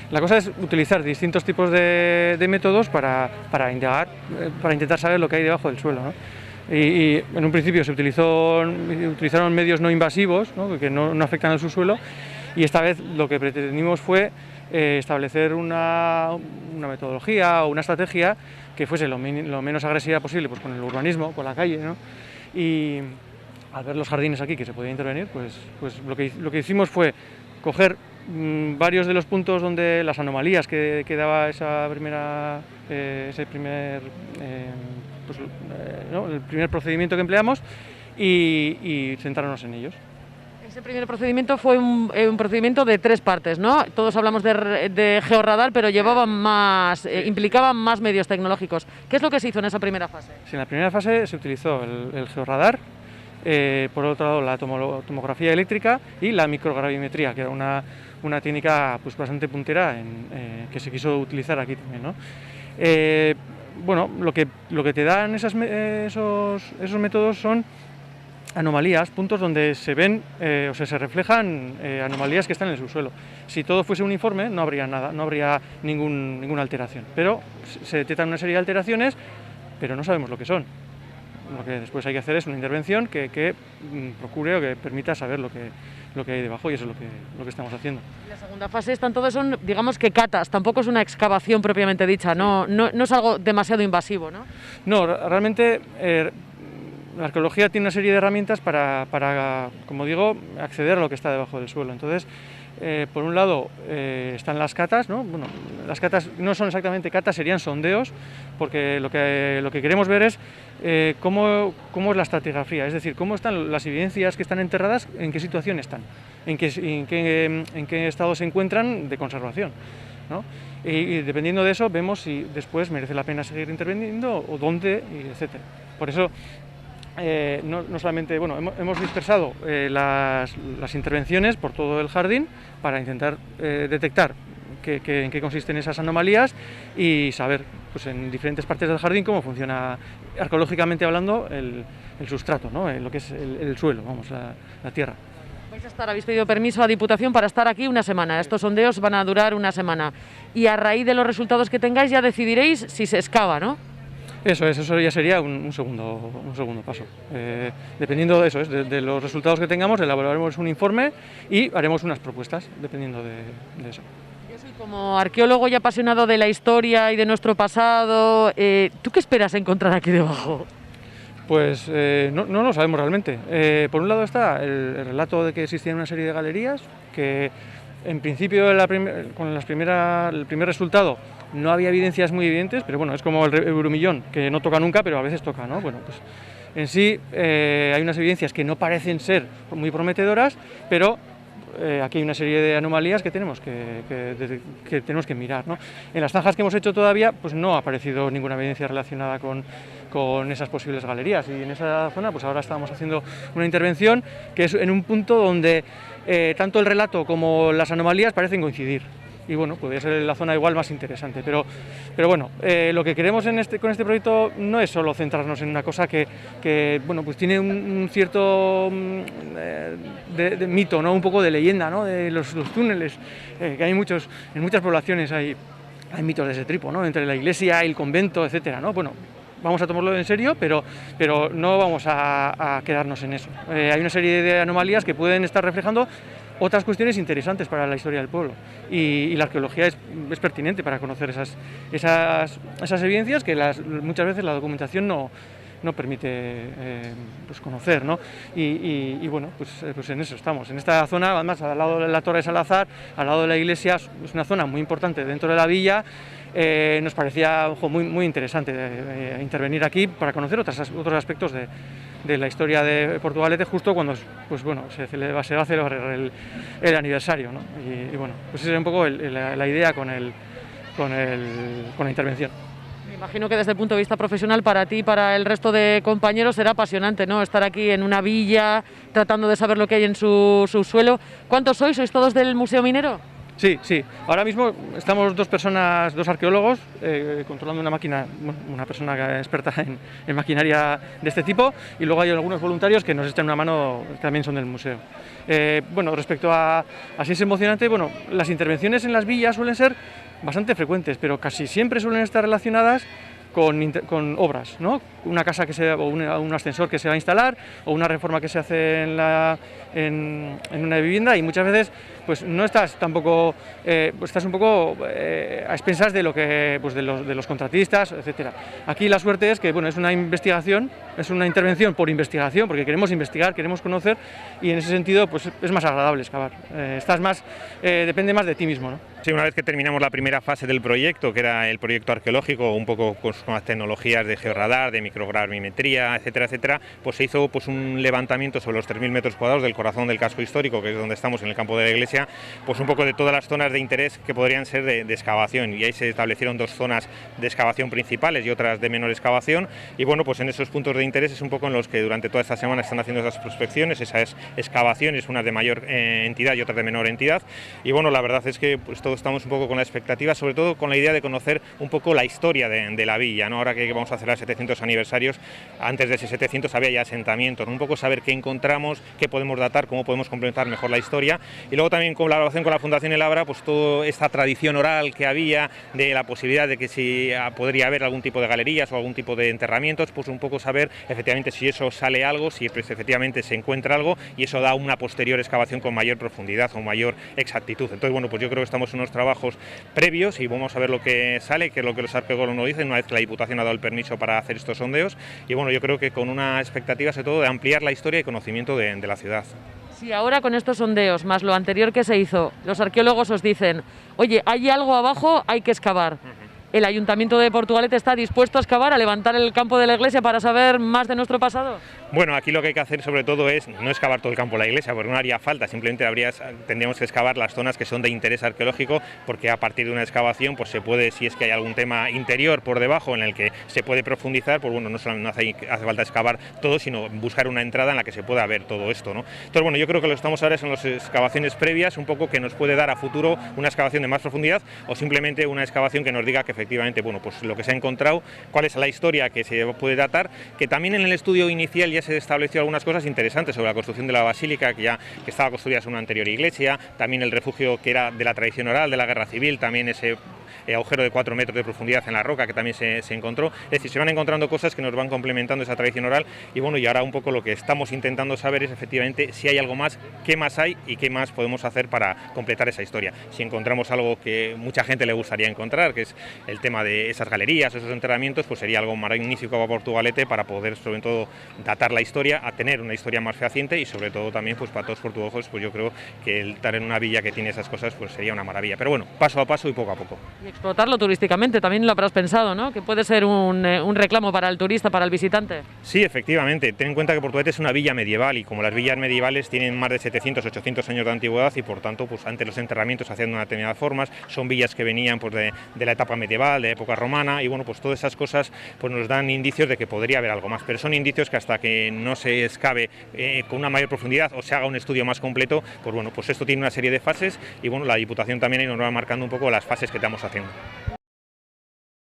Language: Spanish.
La cosa es utilizar distintos tipos de métodos para indagar, para intentar saber lo que hay debajo del suelo, ¿no? Y en un principio se utilizaron medios no invasivos, ¿no? Que no afectan al subsuelo, y esta vez lo que pretendimos fue establecer una metodología o una estrategia que fuese lo menos agresiva posible, pues con el urbanismo, con la calle, ¿no? Y al ver los jardines aquí que se podía intervenir, pues lo que hicimos fue coger varios de los puntos donde las anomalías que daba el primer procedimiento que empleamos y centrarnos en ellos. Ese primer procedimiento fue un procedimiento de 3 partes, ¿no? Todos hablamos de georradar, pero implicaban más medios tecnológicos. ¿Qué es lo que se hizo en esa primera fase? Sí, en la primera fase se utilizó el georradar, por otro lado la tomografía eléctrica y la microgravimetría, que era una técnica pues bastante puntera que se quiso utilizar aquí también, ¿no? Bueno, lo que te dan esos métodos son anomalías, puntos donde se ven se reflejan anomalías que están en el subsuelo. Si todo fuese uniforme no habría nada, no habría ninguna alteración, pero se detectan una serie de alteraciones, pero no sabemos lo que son. Lo que después hay que hacer es una intervención que procure o que permita saber lo que hay debajo, y eso es lo que estamos haciendo. La segunda fase son, digamos que catas, tampoco es una excavación propiamente dicha, no es algo demasiado invasivo, ¿no? No, realmente la arqueología tiene una serie de herramientas para, como digo, acceder a lo que está debajo del suelo. Entonces, por un lado están las catas, ¿no? Bueno, las catas no son exactamente catas, serían sondeos, porque lo que queremos ver es cómo es la estratigrafía, es decir, cómo están las evidencias que están enterradas, en qué situación están, en qué estado se encuentran de conservación, ¿no? Y dependiendo de eso vemos si después merece la pena seguir interviniendo o dónde, etcétera. Por eso no solamente, bueno, hemos dispersado las intervenciones por todo el jardín para intentar detectar en qué consisten esas anomalías y saber pues, en diferentes partes del jardín cómo funciona arqueológicamente hablando el sustrato, ¿no? Lo que es el suelo, vamos, la tierra. Habéis pedido permiso a Diputación para estar aquí una semana. Estos sondeos van a durar una semana y a raíz de los resultados que tengáis ya decidiréis si se excava, ¿no? Eso ya sería un segundo paso. Dependiendo de eso, de los resultados que tengamos, elaboraremos un informe y haremos unas propuestas, dependiendo de eso. Yo soy como arqueólogo y apasionado de la historia y de nuestro pasado. ¿Tú qué esperas encontrar aquí debajo? Pues no lo sabemos realmente. Por un lado está el relato de que existían una serie de galerías que en principio con el primer resultado no había evidencias muy evidentes, pero bueno, es como el Euromillón, que no toca nunca, pero a veces toca, ¿no? Bueno, pues en sí hay unas evidencias que no parecen ser muy prometedoras, pero aquí hay una serie de anomalías que tenemos que mirar, ¿no? En las zanjas que hemos hecho todavía, pues no ha aparecido ninguna evidencia relacionada con esas posibles galerías, y en esa zona pues ahora estamos haciendo una intervención que es en un punto donde tanto el relato como las anomalías parecen coincidir. Y bueno, podría ser la zona igual más interesante, pero bueno, lo que queremos con este proyecto no es solo centrarnos en una cosa que bueno, pues tiene un cierto de mito, ¿no? Un poco de leyenda, ¿no? De los túneles, que hay en muchas poblaciones hay mitos de ese tipo, ¿no? Entre la iglesia y el convento, etcétera, ¿no? Bueno, vamos a tomarlo en serio, pero no vamos a quedarnos en eso. Hay una serie de anomalías que pueden estar reflejando otras cuestiones interesantes para la historia del pueblo, y la arqueología es pertinente para conocer esas evidencias que muchas veces la documentación no permite pues conocer, ¿no? Y bueno, pues en eso estamos, en esta zona, además al lado de la Torre de Salazar, al lado de la iglesia, es una zona muy importante dentro de la villa. Nos parecía muy interesante intervenir aquí para conocer otros aspectos de la historia de Portugalete, justo cuando pues bueno, se va a celebrar el aniversario, ¿no? Y bueno, pues esa es un poco la idea con la intervención. Me imagino que desde el punto de vista profesional, para ti y para el resto de compañeros será apasionante, ¿no? Estar aquí en una villa tratando de saber lo que hay en su subsuelo. ¿Cuántos sois? ¿Sois todos del Museo Minero? Sí, sí. Ahora mismo estamos dos personas, dos arqueólogos, controlando una máquina, una persona experta en maquinaria de este tipo, y luego hay algunos voluntarios que nos echan una mano, que también son del museo. Bueno, respecto a si es emocionante, bueno, las intervenciones en las villas suelen ser bastante frecuentes, pero casi siempre suelen estar relacionadas con obras, ¿no? Una casa o un ascensor que se va a instalar, o una reforma que se hace en una vivienda, y muchas veces pues no estás tampoco, estás un poco a expensas de de los contratistas, etcétera. Aquí la suerte es que bueno, es una investigación, es una intervención por investigación, porque queremos investigar, queremos conocer, y en ese sentido pues es más agradable excavar. Depende más de ti mismo, ¿no? Sí, una vez que terminamos la primera fase del proyecto, que era el proyecto arqueológico, un poco con las tecnologías de georradar, de microgravimetría, etcétera, etcétera, pues se hizo pues un levantamiento sobre los 3.000 metros cuadrados del corazón del casco histórico, que es donde estamos, en el campo de la iglesia, pues un poco de todas las zonas de interés que podrían ser de excavación, y ahí se establecieron dos zonas de excavación principales y otras de menor excavación, y bueno, pues en esos puntos de interés es un poco en los que durante toda esta semana están haciendo esas prospecciones, esas excavaciones, unas de mayor entidad y otras de menor entidad, y bueno, la verdad es que pues todos estamos un poco con la expectativa, sobre todo con la idea de conocer un poco la historia de la villa, ¿no? Ahora que vamos a celebrar 700 aniversarios, antes de ese 700 había ya asentamientos, ¿no? Un poco saber qué encontramos, qué podemos datar, cómo podemos complementar mejor la historia, y luego también con la relación con la Fundación El Abra, pues toda esta tradición oral que había de la posibilidad de que si podría haber algún tipo de galerías o algún tipo de enterramientos, pues un poco saber efectivamente si eso sale algo, si pues, efectivamente se encuentra algo, y eso da una posterior excavación con mayor profundidad o mayor exactitud. Entonces bueno, pues yo creo que estamos en unos trabajos previos y vamos a ver lo que sale, que es lo que los arqueólogos nos dicen una vez que la Diputación ha dado el permiso para hacer estos sondeos, y bueno, yo creo que con una expectativa sobre todo de ampliar la historia y conocimiento de la ciudad. Si ahora con estos sondeos, más lo anterior que se hizo, los arqueólogos os dicen, oye, hay algo abajo, hay que excavar. ¿El Ayuntamiento de Portugalete está dispuesto a excavar, a levantar el campo de la iglesia para saber más de nuestro pasado? Bueno, aquí lo que hay que hacer sobre todo es no excavar todo el campo de la iglesia, porque no haría falta, simplemente tendríamos que excavar las zonas que son de interés arqueológico, porque a partir de una excavación pues se puede, si es que hay algún tema interior por debajo en el que se puede profundizar, pues bueno, no hace falta excavar todo, sino buscar una entrada en la que se pueda ver todo esto, ¿no? Entonces bueno, yo creo que lo que estamos ahora son las excavaciones previas, un poco que nos puede dar a futuro una excavación de más profundidad, o simplemente una excavación que nos diga que efectivamente, bueno, pues lo que se ha encontrado, cuál es la historia que se puede datar, que también en el estudio inicial ya se estableció algunas cosas interesantes sobre la construcción de la basílica, que estaba construida en una anterior iglesia, también el refugio que era de la tradición oral, de la guerra civil, también ese agujero de 4 metros de profundidad en la roca que también se encontró. Es decir, se van encontrando cosas que nos van complementando esa tradición oral, y bueno, y ahora un poco lo que estamos intentando saber es efectivamente si hay algo más, qué más hay y qué más podemos hacer para completar esa historia. Si encontramos algo que mucha gente le gustaría encontrar, que es el tema de esas galerías, esos enterramientos, pues sería algo magnífico para Portugalete, para poder sobre todo datar la historia, a tener una historia más fehaciente, y sobre todo también pues para todos portugueses, pues yo creo que el estar en una villa que tiene esas cosas pues sería una maravilla, pero bueno, paso a paso y poco a poco. Y explotarlo turísticamente, también lo habrás pensado, ¿no? Que puede ser un reclamo para el turista, para el visitante. Sí, efectivamente, ten en cuenta que Portugalete es una villa medieval, y como las villas medievales tienen más de 700, 800 años de antigüedad, y por tanto pues antes los enterramientos se hacían de una determinada forma, son villas que venían pues de la etapa medieval, de época romana, y bueno, pues todas esas cosas pues nos dan indicios de que podría haber algo más, pero son indicios que hasta que no se excave con una mayor profundidad o se haga un estudio más completo, pues bueno, pues esto tiene una serie de fases, y bueno, la Diputación también nos va marcando un poco las fases que estamos haciendo.